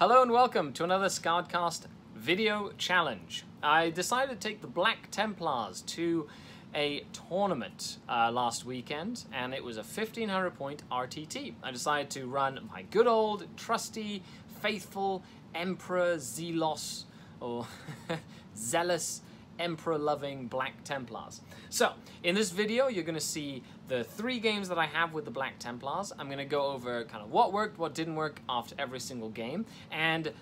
Hello and welcome to another SkaredCast video challenge. I decided to take the Black Templars to a tournament last weekend, and it was a 1500 point RTT. I decided to run my good old, trusty, faithful Emperor Zelos, or Zealous Emperor-loving Black Templars. So, in this video, you're going to see the 3 games that I have with the Black Templars. I'm going to go over kind of what worked, what didn't work after every single game, and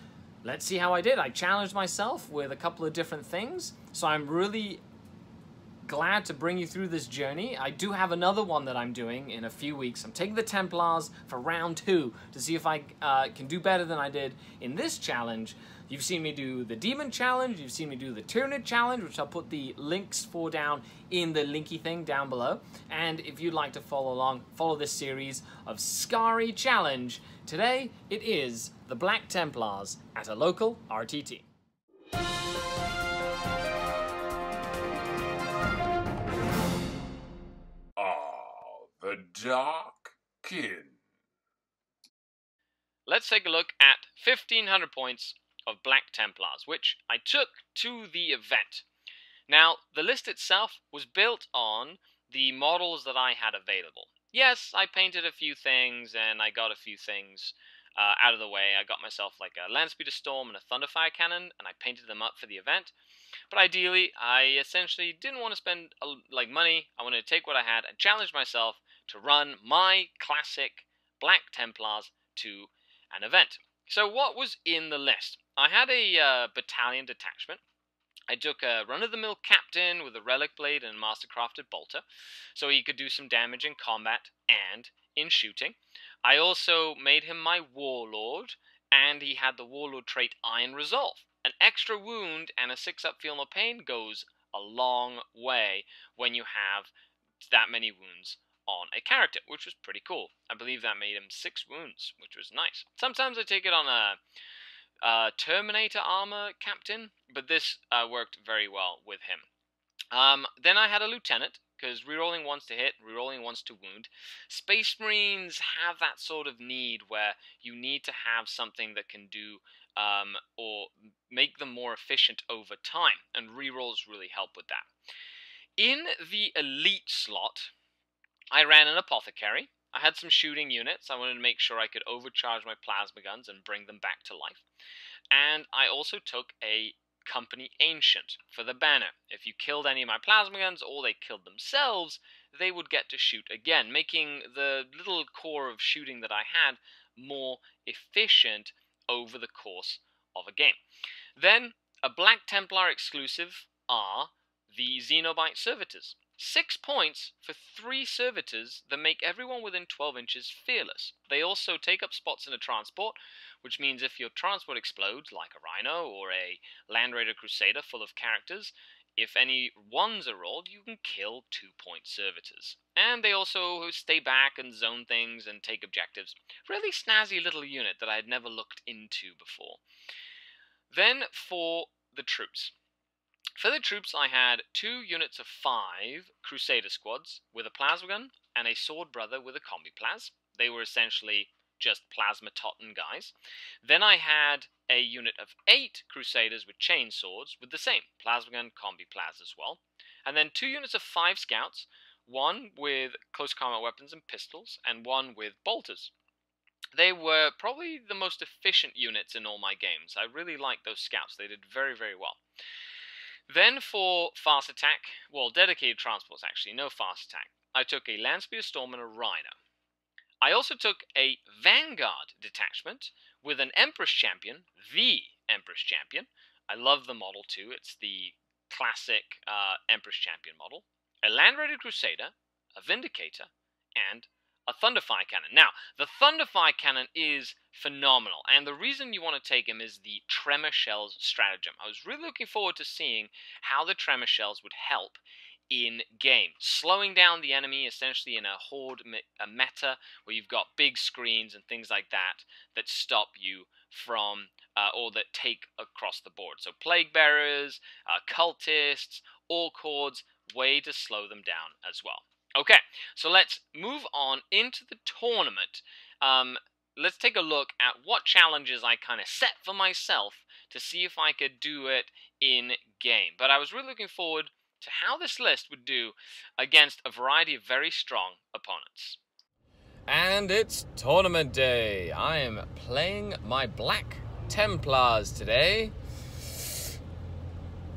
let's see how I did. I challenged myself with a couple of different things, so I'm really glad to bring you through this journey. I do have another one that I'm doing in a few weeks. I'm taking the Templars for round 2 to see if I can do better than I did in this challenge. You've seen me do the Demon Challenge, you've seen me do the Tyranid Challenge, which I'll put the links for down in the linky thing down below. And if you'd like to follow along, follow this series of Skari Challenge. Today, it is the Black Templars at a local RTT. The Dark Kin. Let's take a look at 1500 points of Black Templars, which I took to the event. Now, the list itself was built on the models that I had available. Yes, I painted a few things, and I got a few things out of the way. I got myself like a Landspeeder Storm and a Thunderfire Cannon, and I painted them up for the event. But ideally, I essentially didn't want to spend like money. I wanted to take what I had and challenge myself to run my classic Black Templars to an event. So what was in the list? I had a battalion detachment. I took a run-of-the-mill captain with a relic blade and a mastercrafted bolter, so he could do some damage in combat and in shooting. I also made him my warlord, and he had the warlord trait Iron Resolve. An extra wound and a 6-up feel no pain goes a long way when you have that many wounds on a character, which was pretty cool. I believe that made him 6 wounds, which was nice. Sometimes I take it on a Terminator armor captain, but this worked very well with him. Then I had a lieutenant, because rerolling once to hit, rerolling once to wound. Space Marines have that sort of need where you need to have something that can do or make them more efficient over time, and rerolls really help with that. In the elite slot, I ran an apothecary. I had some shooting units. I wanted to make sure I could overcharge my plasma guns and bring them back to life. And I also took a company ancient for the banner. If you killed any of my plasma guns or they killed themselves, they would get to shoot again, making the little core of shooting that I had more efficient over the course of a game. Then, a Black Templar exclusive are the Zeno Byte Servitors. 6 points for 3 servitors that make everyone within 12 inches fearless. They also take up spots in a transport, which means if your transport explodes, like a Rhino or a Land Raider Crusader full of characters, if any ones are rolled, you can kill 2-point servitors. And they also stay back and zone things and take objectives. Really snazzy little unit that I had never looked into before. Then for the troops. For the troops, I had 2 units of 5 Crusader squads with a plasma gun and a sword brother with a combi plas. They were essentially just plasma Totten guys. Then I had a unit of 8 Crusaders with chain swords with the same plasma gun combi plas as well. And then 2 units of 5 scouts, one with close combat weapons and pistols, and one with bolters. They were probably the most efficient units in all my games. I really liked those scouts. They did very, very well. Then for fast attack, well, dedicated transports actually, no fast attack, I took a Landspeeder Storm and a Rhino. I also took a Vanguard detachment with an Empress Champion, the Empress Champion. I love the model too, it's the classic Empress Champion model. A Land Raider Crusader, a Vindicator, and a Thunderfire Cannon. Now, the Thunderfire Cannon is phenomenal, and the reason you want to take him is the Tremor Shells stratagem. I was really looking forward to seeing how the Tremor Shells would help in game, slowing down the enemy essentially in a horde meta where you've got big screens and things like that that stop you from or that take across the board. So Plague Bearers, Cultists, Orc Hordes, way to slow them down as well. Okay, so let's move on into the tournament. let's take a look at what challenges I kind of set for myself to see if I could do it in game. But I was really looking forward to how this list would do against a variety of very strong opponents. And it's tournament day. I am playing my Black Templars today.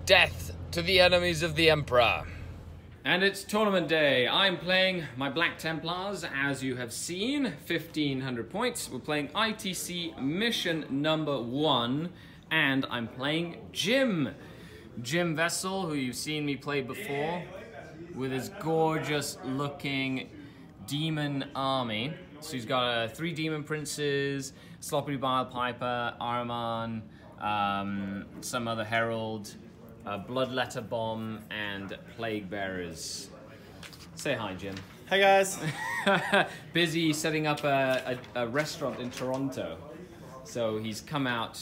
Death to the enemies of the Emperor. And it's tournament day. I'm playing my Black Templars, as you have seen, 1500 points. We're playing ITC mission number 1, and I'm playing Jim Vessel, who you've seen me play before, with his gorgeous looking demon army. So he's got 3 demon princes, Sloppy Bile Piper, Ahriman, some other herald, Bloodletter Bomb, and Plague Bearers. Say hi, Jim. Hi, guys. Busy setting up a restaurant in Toronto. So he's come out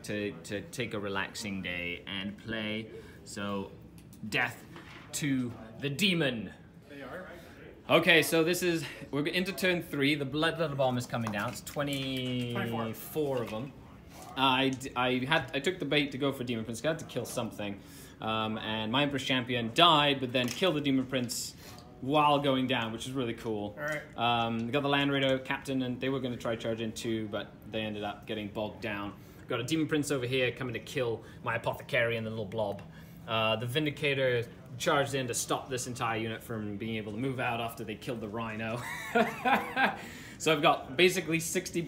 to take a relaxing day and play. So, death to the demon. They are. Okay, so we're into turn 3. The Bloodletter Bomb is coming down. It's 24 of them. I took the bait to go for Demon Prince. I had to kill something, and my Empress Champion died, but then killed the Demon Prince while going down, which is really cool. All right. Got the Land Raider Captain, and they were going to try charge in too, but they ended up getting bogged down. Got a Demon Prince over here coming to kill my Apothecary and the little blob. The Vindicator charged in to stop this entire unit from being able to move out after they killed the Rhino. So I've got basically 60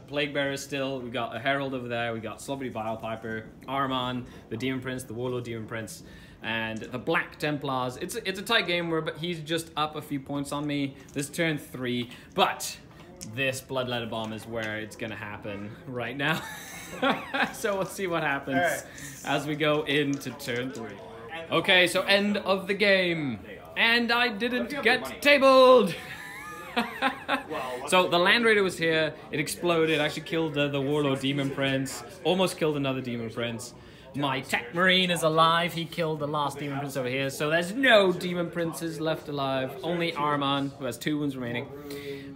Plague Bearers still. We've got a Herald over there. We've got Sloppy Bile Piper, Ahriman, the Demon Prince, the Warlord Demon Prince, and the Black Templars. It's a tight game, but he's just up a few points on me. This turn 3, but this Bloodletter Bomb is where it's gonna happen right now. So we'll see what happens as we go into turn 3. Okay, so end of the game. And I didn't get tabled! So the Land Raider was here, it exploded, actually killed the Warlord Demon Prince, almost killed another Demon Prince. My Tech Marine is alive, he killed the last Demon Prince over here, so there's no Demon Princes left alive, only Ahriman, who has 2 wounds remaining.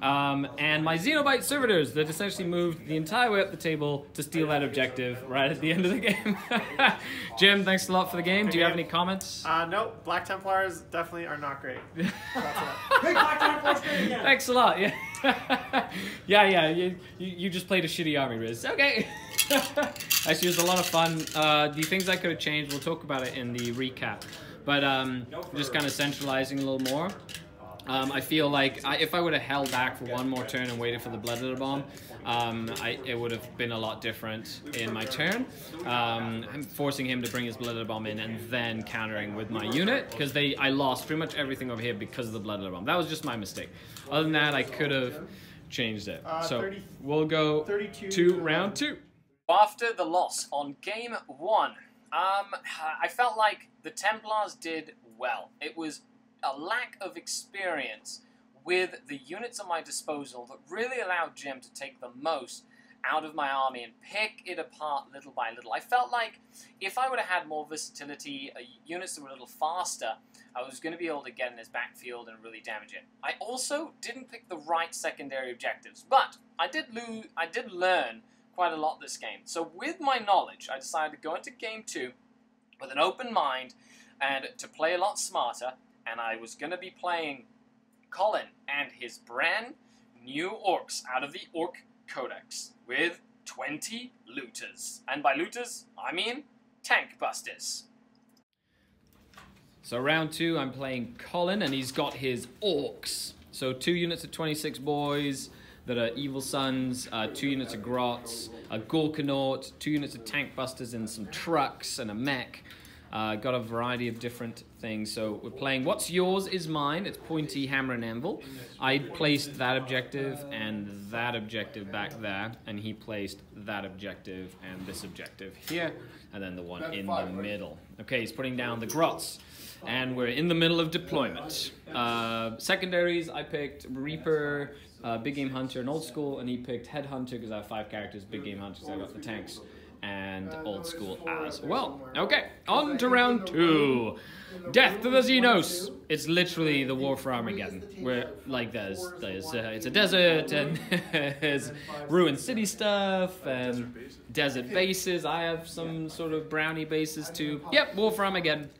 And my Byte Servitors that essentially moved the entire way up the table to steal that objective right at the end of the game. Jim, thanks a lot for the game. Do you have any comments? No, Black Templars definitely are not great. That's it. Big Black Templars great again. Thanks a lot. Yeah, you just played a shitty army, Riz. Okay. Actually, it was a lot of fun. The things I could have changed, we'll talk about it in the recap. But just kind of centralizing a little more. I feel like if I would have held back for one more turn and waited for the Bloodletter Bomb, it would have been a lot different in my turn. I'm forcing him to bring his Bloodletter Bomb in and then countering with my unit, because I lost pretty much everything over here because of the Bloodletter Bomb. That was just my mistake. Other than that, I could have changed it. So we'll go to round 2. After the loss on game 1, I felt like the Templars did well. It was a lack of experience with the units at my disposal that really allowed Jim to take the most out of my army and pick it apart little by little. I felt like if I would have had more versatility, units that were a little faster, I was going to be able to get in his backfield and really damage it. I also didn't pick the right secondary objectives, but I did learn quite a lot this game. So with my knowledge, I decided to go into game 2 with an open mind and to play a lot smarter. And I was going to be playing Colin and his brand new orcs out of the Orc Codex with 20 looters. And by looters, I mean tank busters. So round 2, I'm playing Colin, and he's got his orcs. So 2 units of 26 boys that are Evil Sons, 2 units of Grots, a Gorkanaut, 2 units of tank busters and some trucks and a mech. Got a variety of different things. So we're playing What's Yours is Mine. It's pointy hammer and anvil. I placed that objective and that objective back there, and he placed that objective and this objective here, and then the one in the middle. Okay, he's putting down the Grots, and we're in the middle of deployment. Secondaries, I picked Reaper, Big Game Hunter, and Old School, and he picked Headhunter because I have 5 characters, Big Game Hunter because I got the tanks and old school as well. Okay, on to round 2. Death to the Xenos. It's literally the War for Armageddon, where like it's a desert and there's ruined city stuff and desert bases. I have some sort of brownie bases too. Yep, War for Armageddon.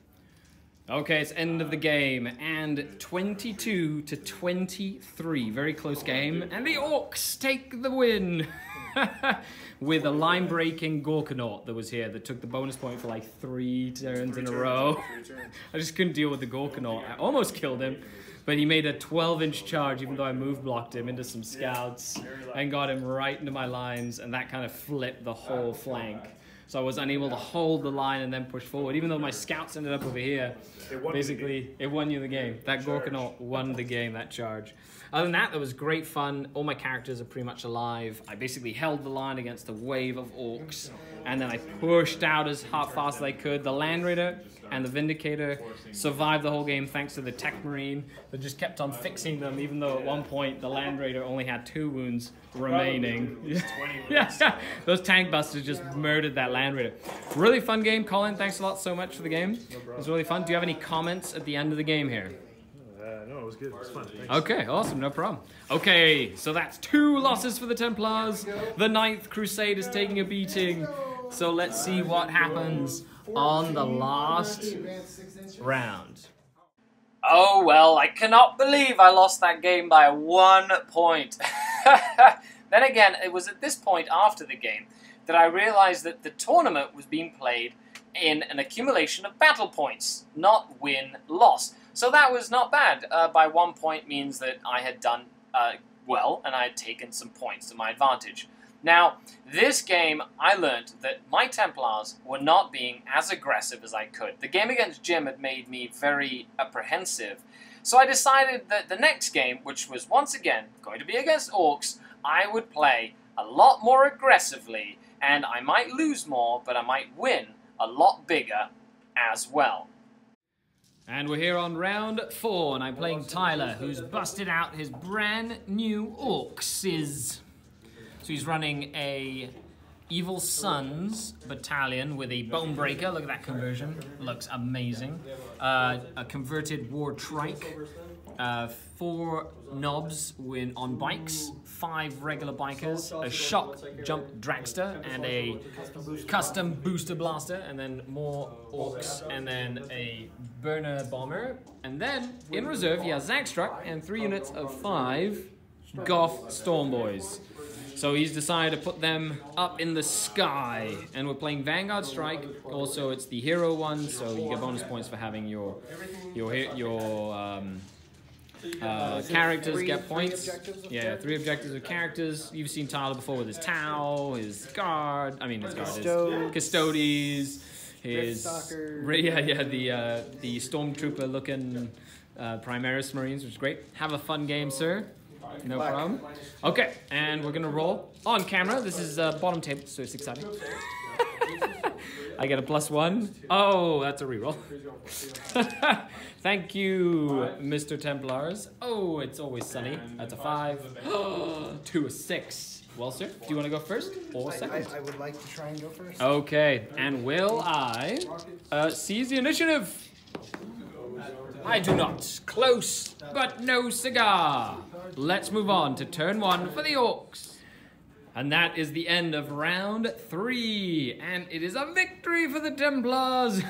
Okay, it's end of the game, and 22 to 23, very close game, and the Orcs take the win with a line-breaking Gorkanaut that was here that took the bonus point for like 3 turns in a row. I just couldn't deal with the Gorkanaut. I almost killed him, but he made a 12-inch charge, even though I move blocked him into some scouts and got him right into my lines, and that kind of flipped the whole flank. So I was unable to hold the line and then push forward. Even though my scouts ended up over here, basically, it won you the game. That Gorkanaut won the game, that charge. Other than that was great fun. All my characters are pretty much alive. I basically held the line against a wave of orcs, and then I pushed out as fast as I could. The Land Raider and the Vindicator survived the whole game thanks to the Tech Marine that just kept on fixing them, even though at one point the Land Raider only had 2 wounds remaining. Yeah, those tank busters just murdered that Land Raider. Really fun game. Colin, thanks a lot so much for the game. It was really fun. Do you have any comments at the end of the game here? No, it was good. It was fun. Thanks. Okay, awesome, no problem. Okay, so that's 2 losses for the Templars. The 9th Crusade is taking a beating. So let's see what happens on the last round. Oh well, I cannot believe I lost that game by 1 point. Then again, it was at this point after the game that I realized that the tournament was being played in an accumulation of battle points, not win-loss. So that was not bad. By 1 point means that I had done well, and I had taken some points to my advantage. Now, this game, I learned that my Templars were not being as aggressive as I could. The game against Jim had made me very apprehensive. So I decided that the next game, which was once again going to be against Orcs, I would play a lot more aggressively, and I might lose more, but I might win a lot bigger as well. And we're here on round 4, and I'm playing Tyler, who's busted out his brand new Orcs. So he's running a Evil Sons battalion with a Bonebreaker. Look at that conversion. Looks amazing. A converted War Trike. 4 knobs on bikes. 5 regular bikers. A shock jump dragster and a custom booster blaster. And then more orcs. And then a burner bomber. And then in reserve he has Zagstruck and 3 units of 5 Goth Stormboys. So he's decided to put them up in the sky, and we're playing Vanguard Strike. Also, it's the hero one, so you get bonus points for having your characters get points. Yeah, 3 objectives of characters. You've seen Tyler before with his Tau, his guard. I mean, his guard, his Custodes, his the Stormtrooper looking Primaris Marines, which is great. Have a fun game, sir. No problem. Okay, and we're gonna roll on camera. This is bottom table, so it's exciting. I get a +1. Oh, that's a reroll. Thank you, Mr. Templars. Oh, it's always sunny. That's a 5. 2 a 6. Well, sir, do you want to go first or second? I would like to try and go first. Okay, and will I seize the initiative? I do not. Close, but no cigar. Let's move on to turn 1 for the Orcs. And that is the end of round 3. And it is a victory for the Templars.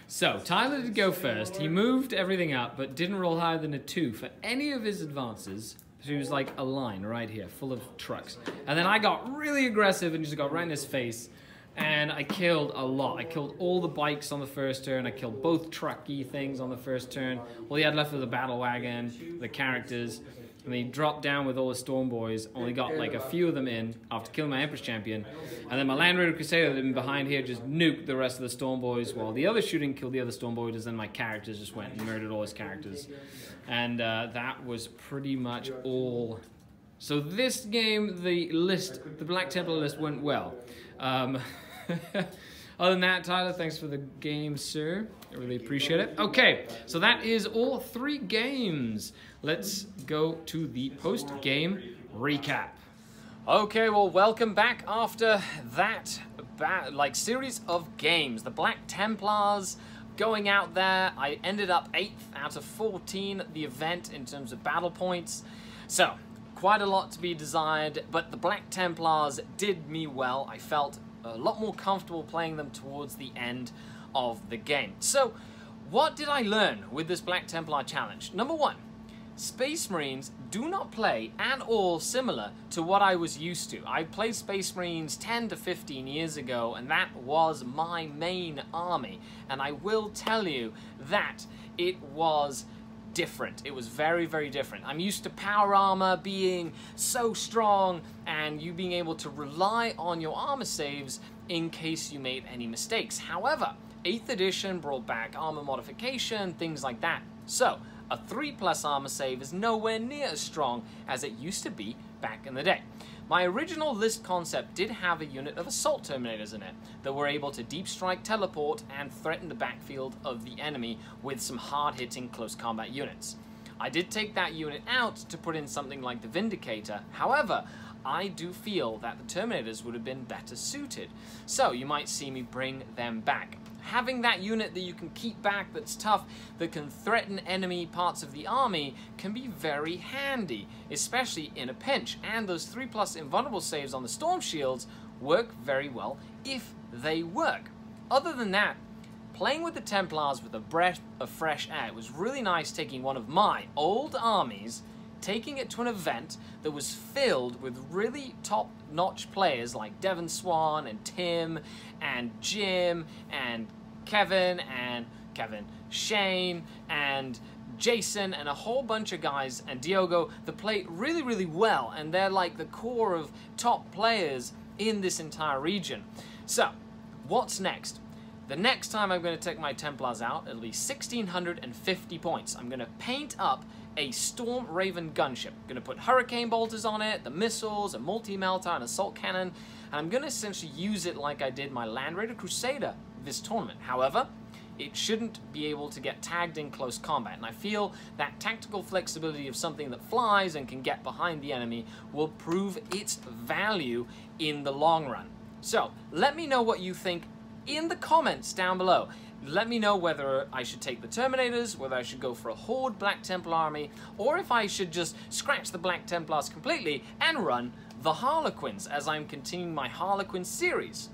So, Tyler did go first. He moved everything up, but didn't roll higher than a 2 for any of his advances. So he was like a line right here, full of trucks. And then I got really aggressive and just got right in his face. And I killed a lot. I killed all the bikes on the first turn. I killed both trucky things on the first turn. All he had left was the battle wagon, the characters. And then he dropped down with all the Storm Boys. Only got like a few of them in after killing my Empress Champion. And then my Land Raider Crusader that behind here just nuked the rest of the Storm Boys while the other shooting killed the other Storm Boys. And then my characters just went and murdered all his characters. And that was pretty much all. So this game, the Black Templar list went well. Other than that, Tyler, thanks for the game, sir. I really appreciate it. Okay, so that is all 3 games. Let's go to the post-game recap. Okay, well, welcome back after that series of games. The Black Templars going out there. I ended up 8th out of 14 at the event in terms of battle points. So, quite a lot to be desired, but the Black Templars did me well. I felt a lot more comfortable playing them towards the end of the game. So, what did I learn with this Black Templar challenge? Number one, Space Marines do not play at all similar to what I was used to. I played Space Marines 10 to 15 years ago, and that was my main army. And I will tell you that it was different. It was very, very different. I'm used to power armor being so strong and you being able to rely on your armor saves in case you made any mistakes. However, 8th edition brought back armor modification, things like that. So, a 3+ armor save is nowhere near as strong as it used to be back in the day. My original list concept did have a unit of assault terminators in it that were able to deep strike, teleport, and threaten the backfield of the enemy with some hard-hitting close combat units. I did take that unit out to put in something like the Vindicator. However, I do feel that the Terminators would have been better suited. So you might see me bring them back. Having that unit that you can keep back that's tough, that can threaten enemy parts of the army, can be very handy, especially in a pinch. And those 3+ invulnerable saves on the Storm Shields work very well if they work. Other than that, playing with the Templars with a breath of fresh air, it was really nice taking one of my old armies, taking it to an event that was filled with really top-notch players like Devon Swan and Tim and Jim and Kevin Shane and Jason and a whole bunch of guys and Diogo that play really, really well, and they're like the core of top players in this entire region. So, what's next? The next time I'm going to take my Templars out, it'll be 1,650 points. I'm going to paint up a Storm Raven gunship. I'm going to put Hurricane Bolters on it, the missiles, a multi-melter, and assault cannon, and I'm going to essentially use it like I did my Land Raider Crusader this tournament. However, it shouldn't be able to get tagged in close combat, and I feel that tactical flexibility of something that flies and can get behind the enemy will prove its value in the long run. So, let me know what you think in the comments down below. Let me know whether I should take the Terminators, whether I should go for a Horde Black Templar army, or if I should just scratch the Black Templars completely and run the Harlequins as I'm continuing my Harlequin series.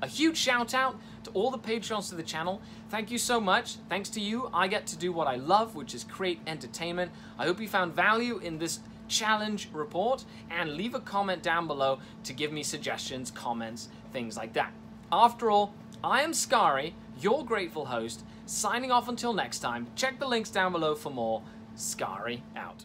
A huge shout out to all the Patreons to the channel. Thank you so much. Thanks to you, I get to do what I love, which is create entertainment. I hope you found value in this challenge report, and leave a comment down below to give me suggestions, comments, things like that. After all, I am Skari, your grateful host, signing off until next time. Check the links down below for more. Skari out.